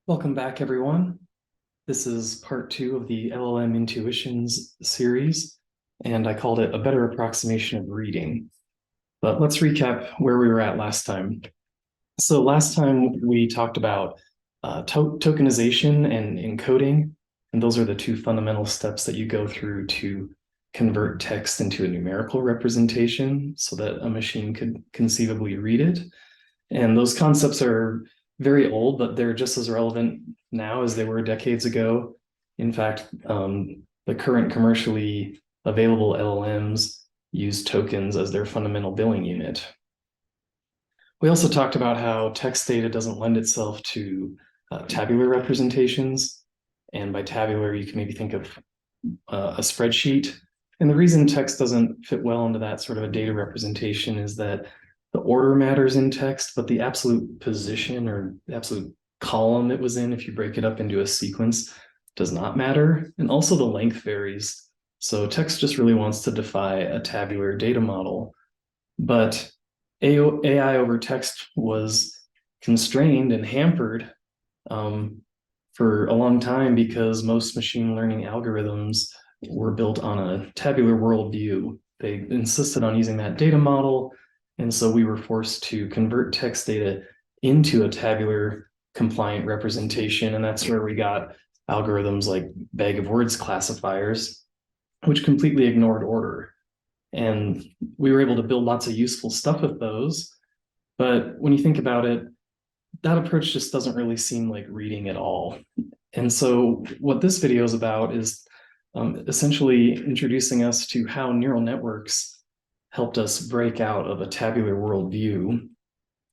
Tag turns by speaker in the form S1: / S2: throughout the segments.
S1: Welcome back, everyone. This is part two of the LLM Intuitions series, and I called it A Better Approximation of Reading. But let's recap where we were at last time. So last time we talked about tokenization and encoding, and those are the two fundamental steps that you go through to convert text into a numerical representation so that a machine could conceivably read it. And those concepts are very old, but they're just as relevant now as they were decades ago. In fact, the current commercially available LLMs use tokens as their fundamental billing unit. We also talked about how text data doesn't lend itself to tabular representations. And by tabular, you can maybe think of a spreadsheet. And the reason text doesn't fit well into that sort of a data representation is that the order matters in text, but the absolute position or the absolute column it was in, if you break it up into a sequence, does not matter. And also the length varies. So text just really wants to defy a tabular data model. But AI over text was constrained and hampered for a long time because most machine learning algorithms were built on a tabular worldview. They insisted on using that data model. And so we were forced to convert text data into a tabular compliant representation. And that's where we got algorithms like bag of words classifiers, which completely ignored order. And we were able to build lots of useful stuff with those. But when you think about it, that approach just doesn't really seem like reading at all. And so what this video is about is essentially introducing us to how neural networks helped us break out of a tabular worldview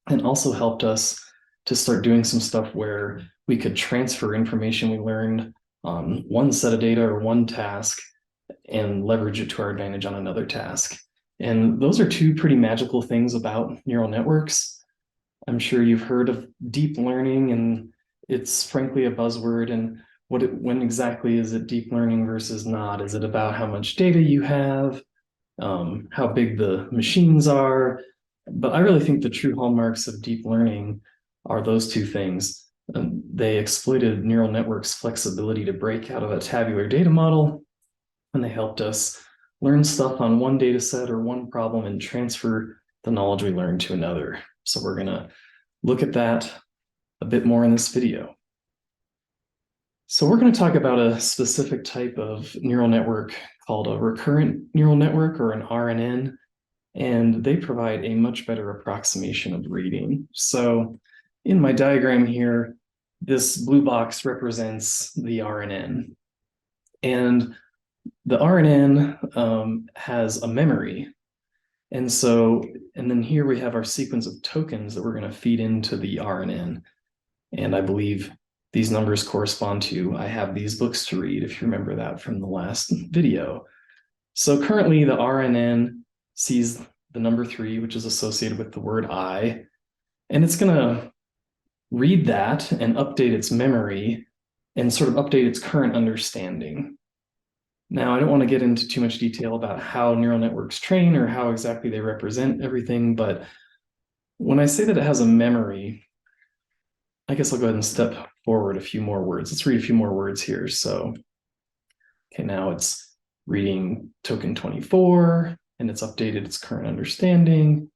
S1: and also helped us to start doing some stuff where we could transfer information we learned on one set of data or one task and leverage it to our advantage on another task. And those are two pretty magical things about neural networks. I'm sure you've heard of deep learning, and it's frankly a buzzword. And when exactly is it deep learning versus not? Is it about how much data you have? How big the machines are? But I really think the true hallmarks of deep learning are those two things. They exploited neural networks' flexibility to break out of a tabular data model, and they helped us learn stuff on one data set or one problem and transfer the knowledge we learned to another. So we're going to look at that a bit more in this video. So we're going to talk about a specific type of neural network called a recurrent neural network, or an RNN, and they provide a much better approximation of reading. So in my diagram here, this blue box represents the RNN. And the RNN has a memory. And then here we have our sequence of tokens that we're going to feed into the RNN. And I believe these numbers correspond to, I have these books to read, if you remember that from the last video. So currently the RNN sees the number 3, which is associated with the word I, and it's going to read that and update its memory and sort of update its current understanding. Now, I don't want to get into too much detail about how neural networks train or how exactly they represent everything, but when I say that it has a memory, I guess I'll go ahead and step forward a few more words. Let's read a few more words here. So, okay, now it's reading token 24, and it's updated its current understanding.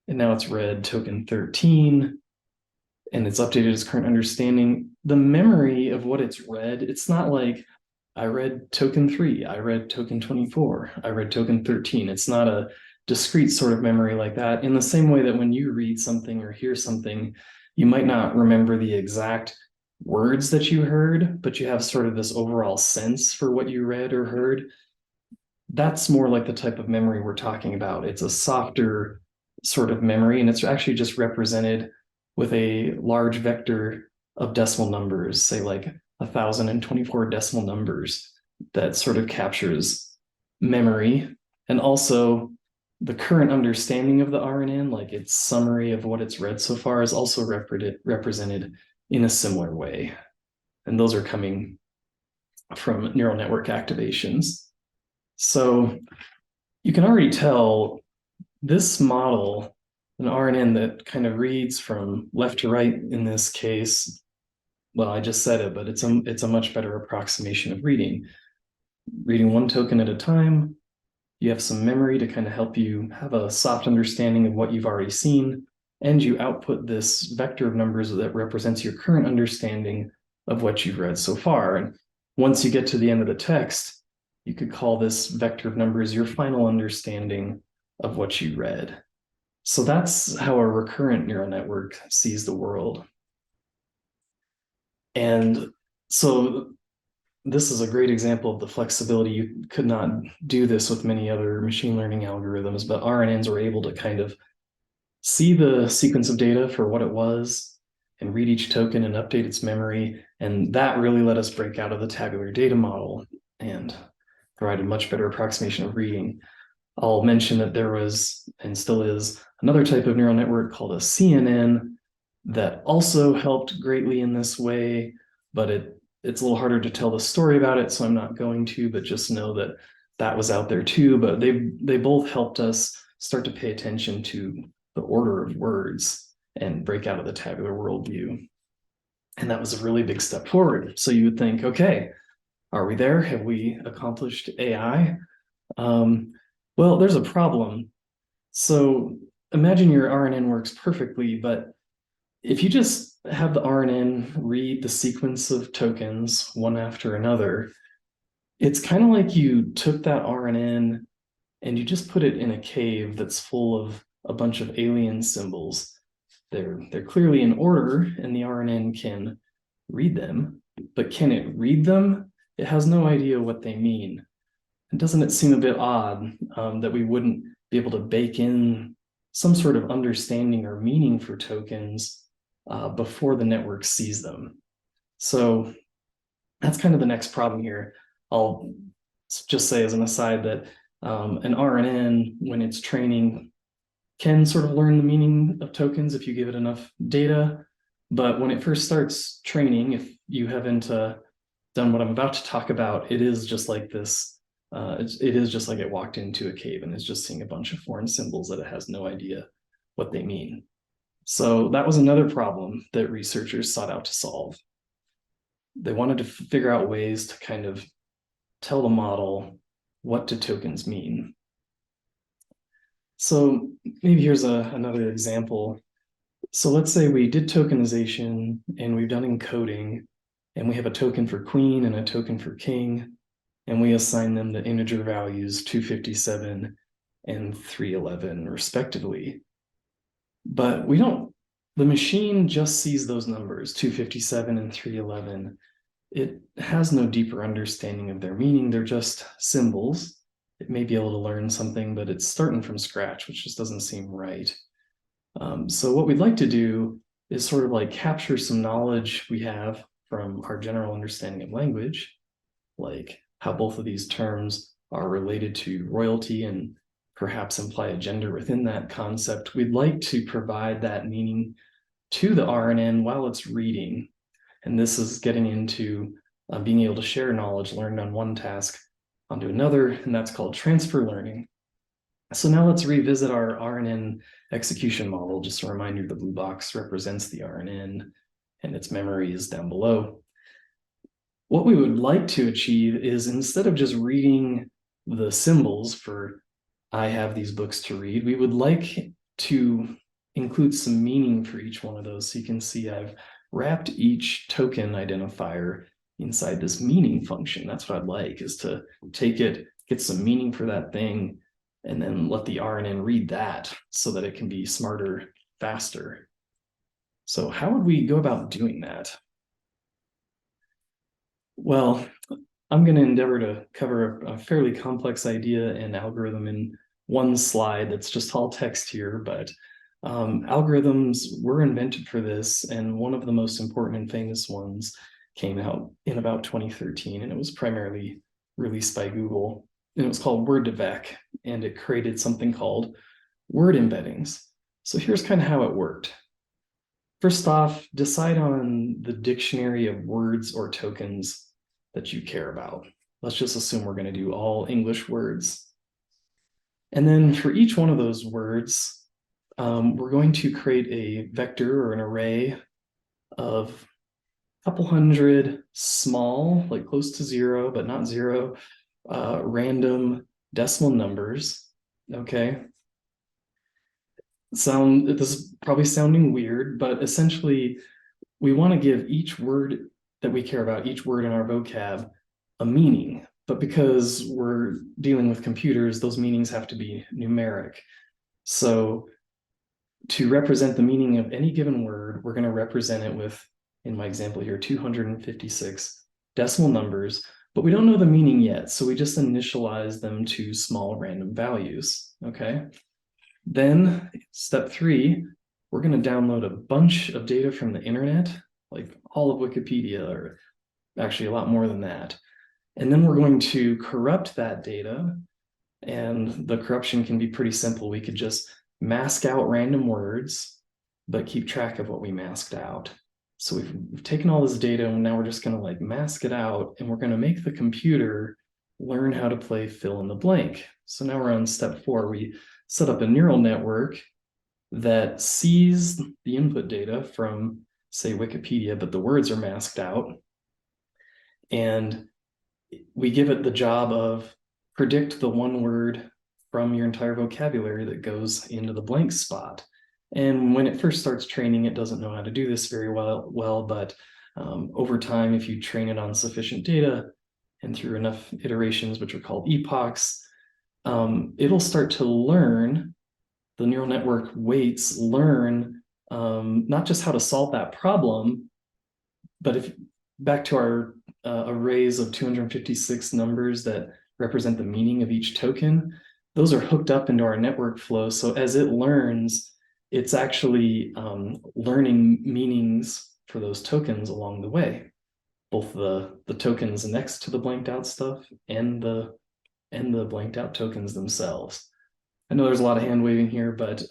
S1: And now it's read token 13, and it's updated its current understanding. The memory of what it's read, it's not like I read token 3, I read token 24, I read token 13. It's not a discrete sort of memory like that. In the same way that when you read something or hear something, you might not remember the exact words that you heard, but you have sort of this overall sense for what you read or heard. That's more like the type of memory we're talking about. It's a softer sort of memory, and it's actually just represented with a large vector of decimal numbers, say like 1,024 decimal numbers, that sort of captures memory. And also the current understanding of the RNN, like its summary of what it's read so far, is also represented in a similar way. And those are coming from neural network activations. So you can already tell this model, an RNN that kind of reads from left to right in this case, well, I just said it, but it's a much better approximation of reading. Reading one token at a time, you have some memory to kind of help you have a soft understanding of what you've already seen, and you output this vector of numbers that represents your current understanding of what you've read so far. And once you get to the end of the text, you could call this vector of numbers your final understanding of what you read. So that's how a recurrent neural network sees the world. And so this is a great example of the flexibility. You could not do this with many other machine learning algorithms, but RNNs were able to kind of see the sequence of data for what it was and read each token and update its memory. And that really let us break out of the tabular data model and provide a much better approximation of reading. I'll mention that there was, and still is, another type of neural network called a CNN that also helped greatly in this way, but it's a little harder to tell the story about it, so I'm not going to, but just know that that was out there too. But they both helped us start to pay attention to the order of words and break out of the tabular worldview. And that was a really big step forward. So you would think, okay, are we there? Have we accomplished AI? Well, there's a problem. So imagine your RNN works perfectly, but if you just have the RNN read the sequence of tokens one after another, it's kind of like you took that RNN and you just put it in a cave that's full of a bunch of alien symbols. They're clearly in order, and the RNN can read them, but can it read them? It has no idea what they mean. And doesn't it seem a bit odd that we wouldn't be able to bake in some sort of understanding or meaning for tokens before the network sees them? So that's kind of the next problem here. I'll just say as an aside that an RNN, when it's training, can sort of learn the meaning of tokens if you give it enough data. But when it first starts training, if you haven't done what I'm about to talk about, it is just like this. It is just like it walked into a cave and is just seeing a bunch of foreign symbols that it has no idea what they mean. So that was another problem that researchers sought out to solve. They wanted to figure out ways to kind of tell the model what do tokens mean. So maybe here's another example. So let's say we did tokenization and we've done encoding, and we have a token for queen and a token for king, and we assign them the integer values 257 and 311 respectively. But the machine just sees those numbers, 257 and 311. It has no deeper understanding of their meaning. They're just symbols. It may be able to learn something, but it's starting from scratch, which just doesn't seem right. So what we'd like to do is sort of like capture some knowledge we have from our general understanding of language, like how both of these terms are related to royalty and perhaps imply a gender within that concept. We'd like to provide that meaning to the RNN while it's reading. And this is getting into being able to share knowledge learned on one task onto another, and that's called transfer learning. So now let's revisit our RNN execution model. Just a reminder, the blue box represents the RNN and its memory is down below. What we would like to achieve is, instead of just reading the symbols for I have these books to read, we would like to include some meaning for each one of those. So you can see I've wrapped each token identifier inside this meaning function. That's what I'd like, is to take it, get some meaning for that thing, and then let the RNN read that so that it can be smarter, faster. So how would we go about doing that? Well, I'm going to endeavor to cover a fairly complex idea and algorithm in one slide that's just all text here, but algorithms were invented for this, and one of the most important and famous ones came out in about 2013, and it was primarily released by Google, and it was called Word2Vec, and it created something called word embeddings. So here's kind of how it worked. First off, decide on the dictionary of words or tokens that you care about. Let's just assume we're going to do all English words. And then for each one of those words, we're going to create a vector or an array of couple hundred small, like close to zero, but not zero, random decimal numbers. Okay. This is probably sounding weird, but essentially we want to give each word that we care about, each word in our vocab, a meaning. But because we're dealing with computers, those meanings have to be numeric. So to represent the meaning of any given word, we're going to represent it with, in my example here, 256 decimal numbers, but we don't know the meaning yet. So we just initialize them to small random values. Okay. Then step 3, we're going to download a bunch of data from the internet, like all of Wikipedia, or actually a lot more than that. And then we're going to corrupt that data. And the corruption can be pretty simple. We could just mask out random words, but keep track of what we masked out. So we've taken all this data and now we're just going to like mask it out, and we're going to make the computer learn how to play fill in the blank. So now we're on step 4. We set up a neural network that sees the input data from, say, Wikipedia, but the words are masked out. And we give it the job of predict the one word from your entire vocabulary that goes into the blank spot. And when it first starts training, it doesn't know how to do this very well, but over time, if you train it on sufficient data and through enough iterations, which are called epochs, it'll start to learn. The neural network weights learn not just how to solve that problem, but if back to our arrays of 256 numbers that represent the meaning of each token, those are hooked up into our network flow. So as it learns, it's actually learning meanings for those tokens along the way, both the tokens next to the blanked out stuff and the blanked out tokens themselves. I know there's a lot of hand waving here, but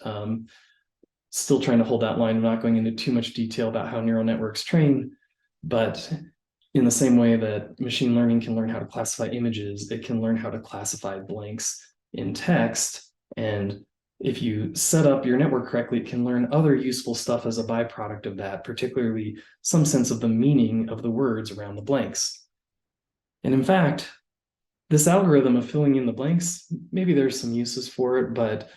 S1: still trying to hold that line. I'm not going into too much detail about how neural networks train, but in the same way that machine learning can learn how to classify images, it can learn how to classify blanks in text. And if you set up your network correctly, it can learn other useful stuff as a byproduct of that, particularly some sense of the meaning of the words around the blanks. And in fact, this algorithm of filling in the blanks, maybe there's some uses for it, but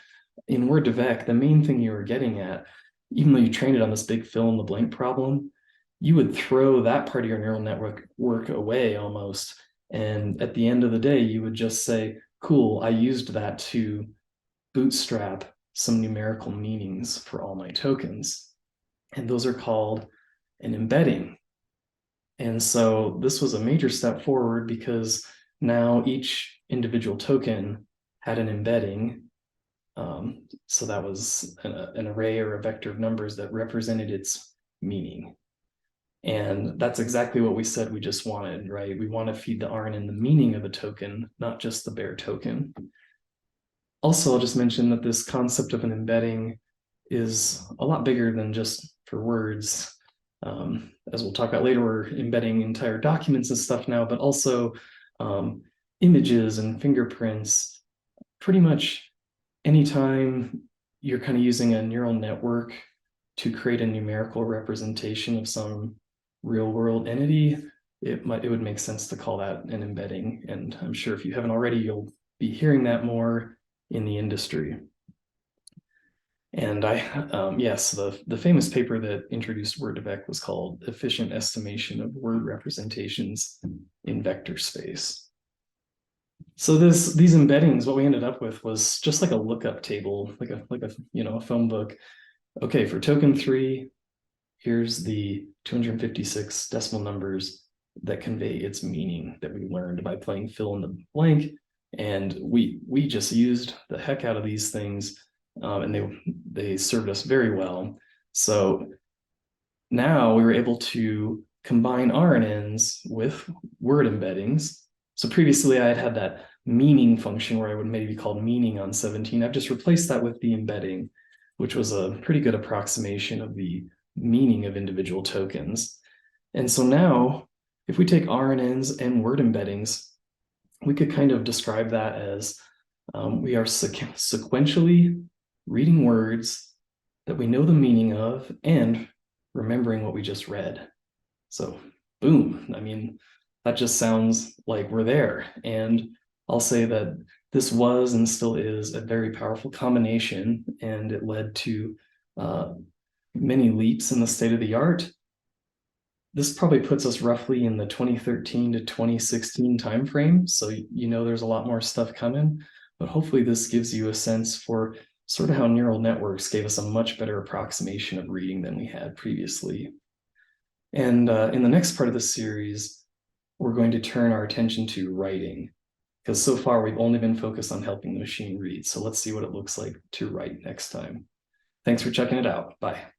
S1: in Word2Vec, the main thing you were getting at, even though you trained it on this big fill in the blank problem, you would throw that part of your neural network work away almost. And at the end of the day, you would just say, cool, I used that to bootstrap some numerical meanings for all my tokens. And those are called an embedding. And so this was a major step forward because now each individual token had an embedding. So that was an array or a vector of numbers that represented its meaning. And that's exactly what we said we just wanted, right? We want to feed the RNN the meaning of a token, not just the bare token. Also, I'll just mention that this concept of an embedding is a lot bigger than just for words. As we'll talk about later, we're embedding entire documents and stuff now, but also images and fingerprints. Pretty much anytime you're kind of using a neural network to create a numerical representation of some real world entity, it would make sense to call that an embedding. And I'm sure if you haven't already, you'll be hearing that more in the industry. And yes, the famous paper that introduced Word2Vec was called Efficient Estimation of Word Representations in Vector Space. So these embeddings, what we ended up with was just like a lookup table, like a phone book. Okay, for token 3, here's the 256 decimal numbers that convey its meaning that we learned by playing fill in the blank. And we just used the heck out of these things, and they served us very well. So now we were able to combine RNNs with word embeddings. So previously I had that meaning function where I would maybe call meaning on 17. I've just replaced that with the embedding, which was a pretty good approximation of the meaning of individual tokens. And so now, if we take RNNs and word embeddings, we could kind of describe that as we are sequentially reading words that we know the meaning of and remembering what we just read. So boom, I mean, that just sounds like we're there. And I'll say that this was and still is a very powerful combination, and it led to many leaps in the state of the art. This probably puts us roughly in the 2013 to 2016 timeframe. So there's a lot more stuff coming, but hopefully this gives you a sense for sort of how neural networks gave us a much better approximation of reading than we had previously. And in the next part of the series, we're going to turn our attention to writing, because so far we've only been focused on helping the machine read. So let's see what it looks like to write next time. Thanks for checking it out. Bye.